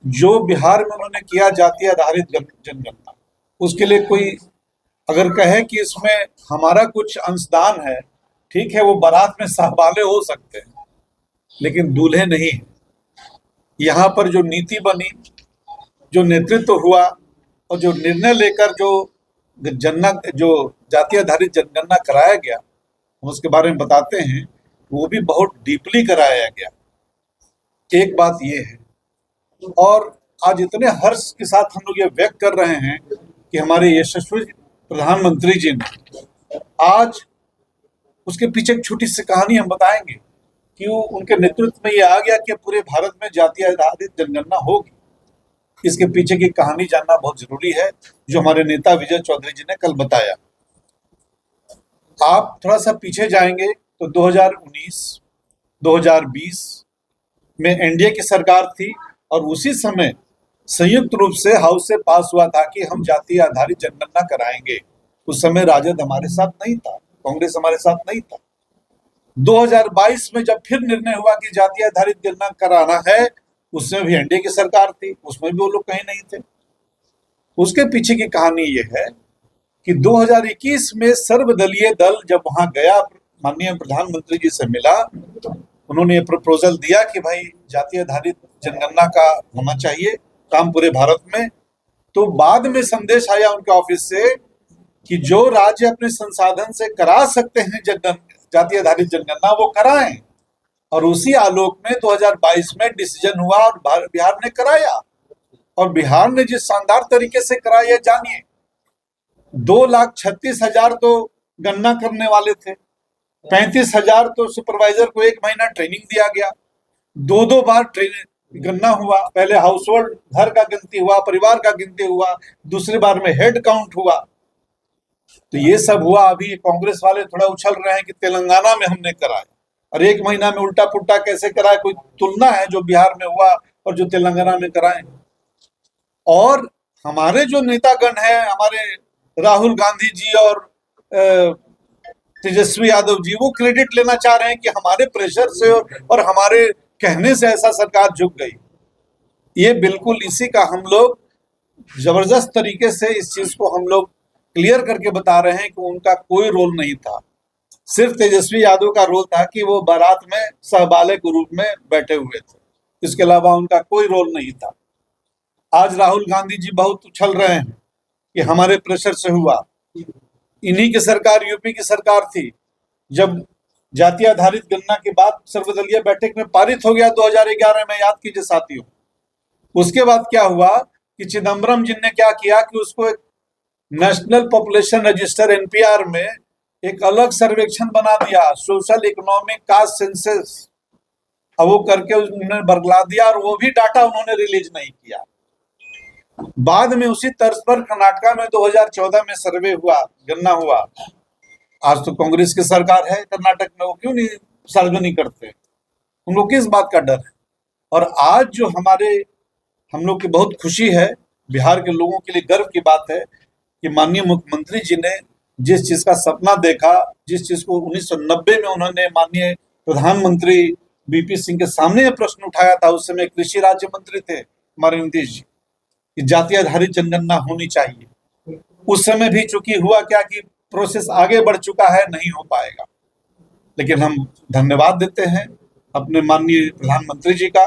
जो बिहार में उन्होंने किया जाति आधारित जनगणना, उसके लिए कोई अगर कहे कि इसमें हमारा कुछ अंशदान है, ठीक है, वो बारात में सहबाले हो सकते हैं, लेकिन दूल्हे नहीं है। यहाँ पर जो नीति बनी, जो नेतृत्व हुआ और जो निर्णय लेकर जो जाति आधारित जनगणना कराया गया, हम उसके बारे में बताते हैं, वो भी बहुत डीपली कराया गया। एक बात ये है, और आज इतने हर्ष के साथ हम लोग ये व्यक्त कर रहे हैं कि हमारे यशस्वी प्रधानमंत्री जी ने आज, उसके पीछे एक छोटी सी कहानी हम बताएंगे कि वो उनके नेतृत्व में ये आ गया कि पूरे भारत में जाति आधारित जनगणना होगी। इसके पीछे की कहानी जानना बहुत जरूरी है, जो हमारे नेता विजय चौधरी जी ने कल बताया। आप थोड़ा सा पीछे जाएंगे तो 2019, 2020 में एनडीए की सरकार थी और उसी समय संयुक्त रूप से हाउस से पास हुआ था कि हम जाति आधारित जनगणना कराएंगे। उस समय राजद हमारे साथ नहीं था, कांग्रेस हमारे साथ नहीं था। 2022 में जब फिर निर्णय हुआ कि जाति आधारित गणना कराना है, उसमें भी एनडीए की सरकार थी, उसमें भी वो लोग कहीं नहीं थे। उसके पीछे की कहानी ये है कि 2021 में सर्वदलीय दल जब वहां गया, माननीय प्रधानमंत्री जी से मिला, उन्होंने प्रपोजल दिया कि भाई जाति आधारित जनगणना का होना चाहिए काम पूरे भारत में। तो बाद में संदेश आया उनके ऑफिस से कि जो राज्य अपने संसाधन से करा सकते हैं जाति आधारित जनगणना, वो कराएं। और उसी आलोक में 2022 में डिसीजन हुआ और बिहार ने कराया। और बिहार ने जिस शानदार तरीके से कराया, जानिए, 2,36,000 तो गणना करने वाले थे, 35,000 तो सुपरवाइजर को 1 महीना ट्रेनिंग दिया गया, 2 बार गणना हुआ। पहले हाउस होल्ड घर का गिनती हुआ, परिवार का गिनती हुआ, दूसरी बार में हेड काउंट हुआ। तो ये सब हुआ। अभी कांग्रेस वाले थोड़ा उछल रहे हैं कि तेलंगाना में हमने कराया, और 1 महीना में उल्टा पुल्टा कैसे कराए, कोई तुलना है जो बिहार में हुआ और जो तेलंगाना में कराए। और हमारे जो नेतागण हैं, हमारे राहुल गांधी जी और तेजस्वी यादव जी, वो क्रेडिट लेना चाह रहे हैं कि हमारे प्रेशर से और हमारे कहने से ऐसा सरकार झुक गई। ये बिल्कुल इसी का हम लोग जबरदस्त तरीके से इस चीज को हम लोग क्लियर करके बता रहे हैं कि उनका कोई रोल नहीं था। सिर्फ तेजस्वी यादव का रोल था कि वो बारात में सहबाले के रूप में बैठे हुए थे, इसके अलावा उनका कोई रोल नहीं था। आज राहुल गांधी जी बहुत उछल रहे हैं कि हमारे प्रेशर से हुआ। इन्हीं की सरकार, यूपी की सरकार थी, जब जाति आधारित गणना के बाद सर्वदलीय बैठक में पारित हो गया 2011 में, याद कीजिए साथियों। उसके बाद क्या हुआ कि चिदम्बरम जी ने क्या किया कि उसको एक नेशनल पॉपुलेशन रजिस्टर एनपीआर में एक अलग सर्वेक्षण बना दिया, सोशल इकोनॉमिक कास्ट सेंसस। अब वो करके उन्होंने बरगला दिया और वो भी डाटा उन्होंने रिलीज नहीं किया। बाद में उसी तर्ज पर कर्नाटका में 2014 में सर्वे हुआ, गणना हुआ। आज तो कांग्रेस की सरकार है कर्नाटक में, वो क्यों नहीं सार्वजनिक करते? उन लोग किस बात का डर है? और आज जो हम लोग की बहुत खुशी है, बिहार के लोगों के लिए गर्व की बात है कि माननीय मुख्यमंत्री जी ने जिस चीज का सपना देखा, जिस चीज को 1990 में उन्होंने माननीय प्रधानमंत्री बीपी सिंह के सामने प्रश्न उठाया था, उस समय कृषि राज्य मंत्री थे हमारे नीतीश जी, कि जाति आधारित जनगणना होनी चाहिए। उस समय भी चूंकि हुआ क्या कि प्रोसेस आगे बढ़ चुका है, नहीं हो पाएगा। लेकिन हम धन्यवाद देते हैं अपने माननीय प्रधानमंत्री जी का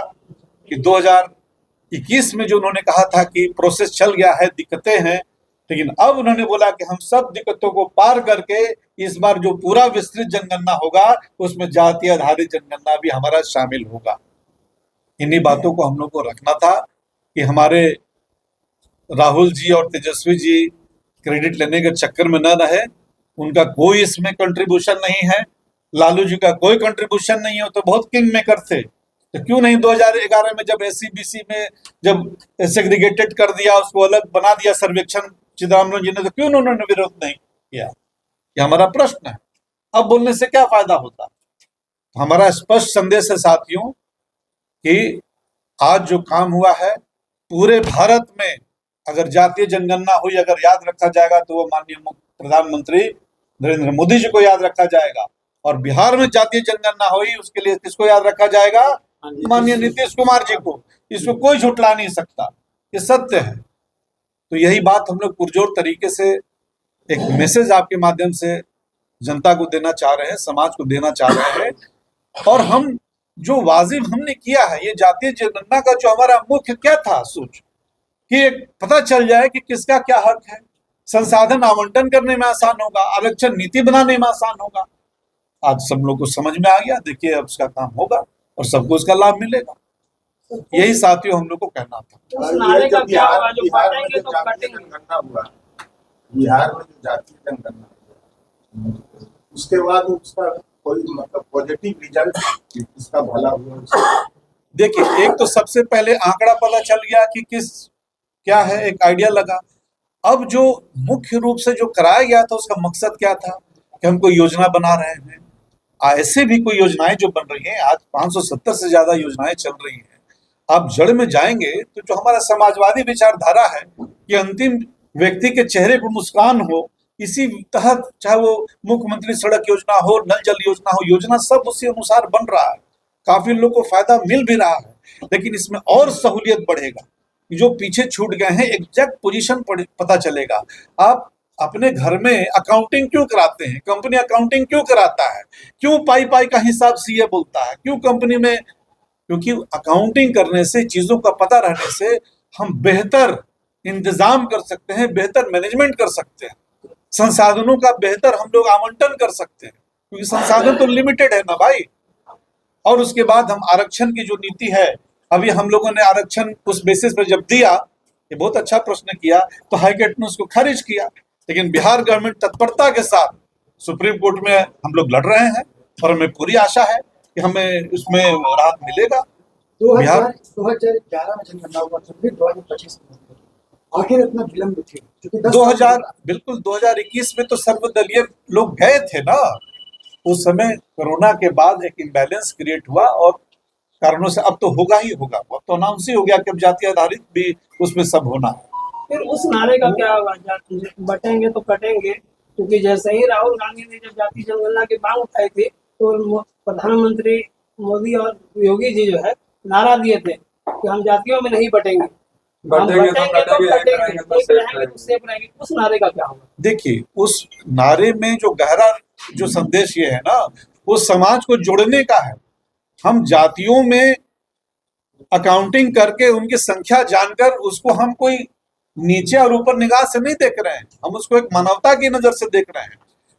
कि 2021 में जो उन्होंने कहा था कि प्रोसेस चल गया है, दिक्कतें हैं, लेकिन अब उन्होंने बोला कि हम सब दिक्कतों को पार करके इस बार जो पूरा विस्तृत जनगणना होगा उसमें जाति आधारित जनगणना भी हमारा शामिल होगा। इन्हीं बातों को हम लोग को रखना था कि हमारे राहुल जी और तेजस्वी जी क्रेडिट लेने के चक्कर में न रहे। उनका कोई इसमें कंट्रीब्यूशन नहीं है, लालू जी का कोई कंट्रीब्यूशन नहीं है, तो बहुत किंग मेकर थे। तो क्यों नहीं 2011 में जब एससी बीसी में जब सेग्रीगेटेड कर दिया, उसको अलग बना दिया सर्वेक्षण चिदम्बरम जी ने, तो क्यों उन्होंने विरोध नहीं किया? ये हमारा प्रश्न है। अब बोलने से क्या फायदा होता? हमारा स्पष्ट संदेश है साथियों कि आज जो काम हुआ है पूरे भारत में, अगर जातीय जनगणना हुई, अगर याद रखा जाएगा तो वो माननीय प्रधानमंत्री नरेंद्र मोदी जी को याद रखा जाएगा। और बिहार में जातीय जनगणना हुई, उसके लिए किसको याद रखा जाएगा? माननीय नीतीश कुमार जी को। इसको कोई झुटला नहीं सकता, ये सत्य है। तो यही बात हम लोग पुरजोर तरीके से एक मैसेज आपके माध्यम से जनता को देना चाह रहे हैं, समाज को देना चाह रहे हैं। और हम जो वाजिब हमने किया है, ये जातीय जनगणना का जो हमारा मुख्य क्या था सोच, कि एक पता चल जाए कि किसका क्या हक है, संसाधन आवंटन करने में आसान होगा, आरक्षण नीति बनाने में आसान होगा। आज सब लोग को समझ में आ गया, देखिए अब उसका काम होगा और सबको इसका लाभ मिलेगा। यही साथियों हम लोग को कहना था। उस नारे का क्या होगा जो बांटेंगे तो कटेंगे? बिहार में जो जातीय जनगणना हुआ, उसके बाद उसका कोई मतलब पॉजिटिव रिजल्ट इसका भला हुआ? देखिए, एक तो सबसे पहले आंकड़ा पता चल गया कि किस क्या है, एक आइडिया लगा। अब जो मुख्य रूप से जो कराया गया था उसका मकसद क्या था कि हम कोई योजना बना रहे हैं, ऐसे भी कोई योजनाएं जो बन रही हैं, आज 570 से ज्यादा योजनाएं चल रही हैं। आप जड़ में जाएंगे तो जो हमारा समाजवादी विचारधारा है कि अंतिम व्यक्ति के चेहरे पर मुस्कान हो, इसी तहत चाहे वो मुख्यमंत्री सड़क योजना हो, नल जल योजना हो, योजना सब उसी अनुसार बन रहा है। काफी लोगों को फायदा मिल भी रहा है, लेकिन इसमें और सहूलियत बढ़ेगा। जो पीछे छूट गए हैं एग्जैक्ट पोजीशन पता चलेगा। आप अपने घर में अकाउंटिंग क्यों कराते हैं, कंपनी अकाउंटिंग क्यों कराता है, क्यों पाई पाई का हिसाब सीए बोलता है, क्यों कंपनी में, क्योंकि अकाउंटिंग करने से, चीजों का पता रहने से हम बेहतर इंतजाम कर सकते हैं, बेहतर मैनेजमेंट कर सकते हैं, संसाधनों का बेहतर हम लोग आवंटन कर सकते हैं, क्योंकि संसाधन तो लिमिटेड है ना भाई। और उसके बाद हम आरक्षण की जो नीति है, अभी हम लोगों ने आरक्षण उस बेसिस पर जब दिया, ये बहुत अच्छा प्रश्न किया, तो हाईकोर्ट ने उसको खारिज किया, लेकिन बिहार गवर्नमेंट तत्परता के साथ सुप्रीम कोर्ट में हम लोग लड़ रहे हैं और हमें पूरी आशा है कि हमें उसमें राहत मिलेगा। 2011 में जनगणना हुआ, फिर 2025 में आखिर इतना विलंब थे, क्योंकि 2000 बिल्कुल 2021 में तो सर्वदलीय लोग गए थे ना, उस समय कोरोना के बाद एक इम्बैलेंस क्रिएट हुआ और कारणों से अब तो होगा ही होगा, अब तो अनाउंस ही हो गया कि अब जाति आधारित भी उसमें सब होना है। फिर उस नारे का क्या होगा, बटेंगे तो कटेंगे? क्योंकि जैसे ही राहुल गांधी ने जब जातीय जनगणना की मांग उठाई थी, तो प्रधानमंत्री मोदी और योगी जी जो है नारा दिए थे कि हम जातियों में नहीं बटेंगे, उस नारे का क्या होगा? देखिए, उस नारे में जो गहरा जो संदेश ये है ना, वो समाज को जोड़ने का है। हम जातियों में अकाउंटिंग करके उनकी संख्या जानकर उसको हम कोई नीचे और ऊपर निगाह से नहीं देख रहे हैं, हम उसको एक मानवता की नजर से देख रहे हैं।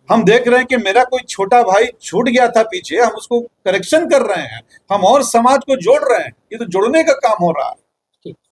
हम देख रहे हैं कि मेरा कोई छोटा भाई छूट गया था पीछे, हम उसको करेक्शन कर रहे हैं, हम और समाज को जोड़ रहे हैं। ये तो जोड़ने का काम हो रहा है।